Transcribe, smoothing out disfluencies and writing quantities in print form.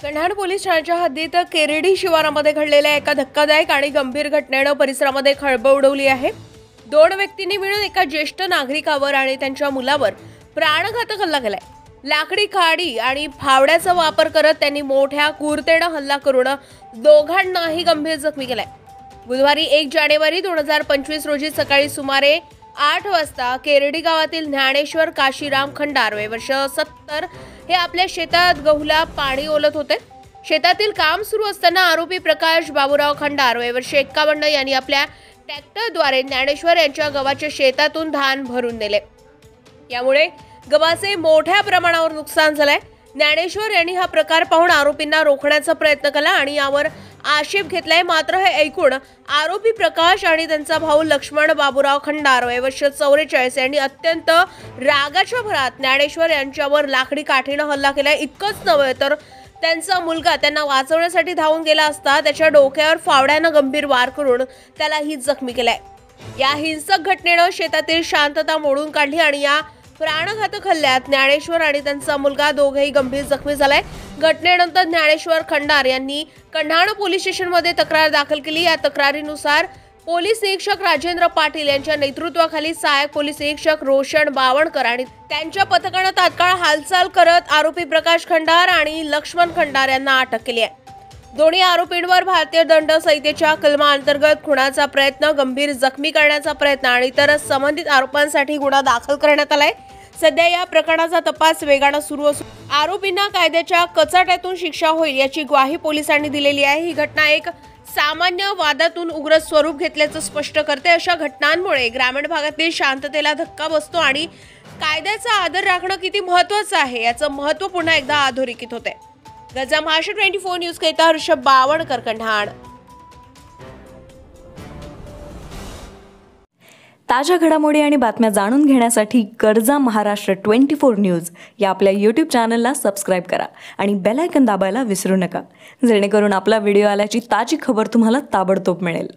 कन्हाड police ठाण्याच्या हद्दीत केरेडी शिवारामध्ये घडलेल्या एका धक्कादायक आणि गंभीर घटनेनं परिसरामध्ये खळबळ उडवली आहे। दोन व्यक्तींनी मिळून एका ज्येष्ठ नागरिकावर आणि त्यांच्या मुलावर प्राणघातक हल्ला केलाय। लाकडी काडी आणि फावड्याचा वापर करत त्यांनी मोठ्या क्रूरतेनं हल्ला करून दोघांनाही गंभीर जखमी केलाय। बुधवारी 1 जानेवारी 2025 रोजी सकाळी सुमारे 8 वाजता केरेडी गावातील ज्ञानेश्वर काशीराम खंडार वय वर्ष 70 हे आपल्या शेतात गहूला पाणी ओलत होते। शेतातील काम सुरू असताना आरोपी प्रकाश बाबूराव खंडार वय वर्ष 51 यांनी आपल्या ट्रॅक्टरद्वारे ज्ञानेश्वर यांच्या गव्हाच्या शेतातून धान भरून नेले। यामुळे गव्हाचे मोठ्या प्रमाणावर नुकसान झाले। ज्ञानेश्वर यांनी हा प्रकार पाहून आरोपींना रोखण्याचा प्रयत्न केला आणि यावर आक्षेप घेतलाय। मात्र हे ऐकून आरोपी प्रकाश आणि त्यांचा भाऊ लक्ष्मण बाबूराव खंडार वय वर्ष 44 यांनी अत्यंत रागाच्या भरात ज्ञानेश्वर यांच्यावर लाकडी काठीने हल्ला केलाय। इतकंच नव्हे तर त्यांचा मुलगा त्यांना वाचवण्यासाठी धावून गेला असता त्याच्या डोक्यावर फावड्याने गंभीर वार करून त्यालाही जखमी केलाय। या हिंसक घटनेने शेतातील शांतता मोडून काढली आणि या प्राणघातक हल्ल्यात ज्ञानेश्वर आणि त्यांचा मुलगा दोघेही गंभीर जखमी झालाय। घटनेनंतर ज्ञानेश्वर खंडार यांनी कन्हाड पोलीस स्टेशनमध्ये तक्रार दाखल केली। या तक्रारीनुसार पोलीस निरीक्षक राजेंद्र पाटील यांच्या नेतृत्वाखाली सहाय्यक पोलीस निरीक्षक रोशन बावणकर आणि त्यांच्या पथकाने तात्काळ हालचाल करत आरोपी प्रकाश खंडार आणि लक्ष्मण खंडार यांना अटक केली आहे। दोन्ही आरोपींवर भारतीय दंड संहितेच्या कलमांतर्गत खुनाचा प्रयत्न, गंभीर जखमी करण्याचा प्रयत्न आणि इतर संबंधित आरोपांसाठी गुन्हा दाखल करण्यात आलाय। सध्या या प्रकरणाचा तपास वेगाने सुरू असून आरोपींना कायद्याच्या कचाट्यातून शिक्षा होईल याची ग्वाही पोलिसांनी दिलेली आहे। ही घटना एक सामान्य वादातून उग्र स्वरूप घेतल्याचं स्पष्ट करते। अशा घटनांमुळे ग्रामीण भागातील शांततेला धक्का बसतो आणि कायद्याचा आदर राखणं किती महत्त्वाचं आहे याचं महत्त्व पुन्हा एकदा अधोरेखित होते। गजा महाराष्ट्र 24 न्यूज करिता ऋषभ बावणकर, कन्हाड। ताज्या घडामोडी आणि बातम्या जाणून घेण्यासाठी गरजा महाराष्ट्र 24 न्यूज या आपल्या YouTube चॅनलला सबस्क्राईब करा आणि बेल आयकॉन दाबायला विसरू नका, जेणेकरून आपला व्हिडिओ आल्याची ताजी खबर तुम्हाला ताबडतोब मिळेल।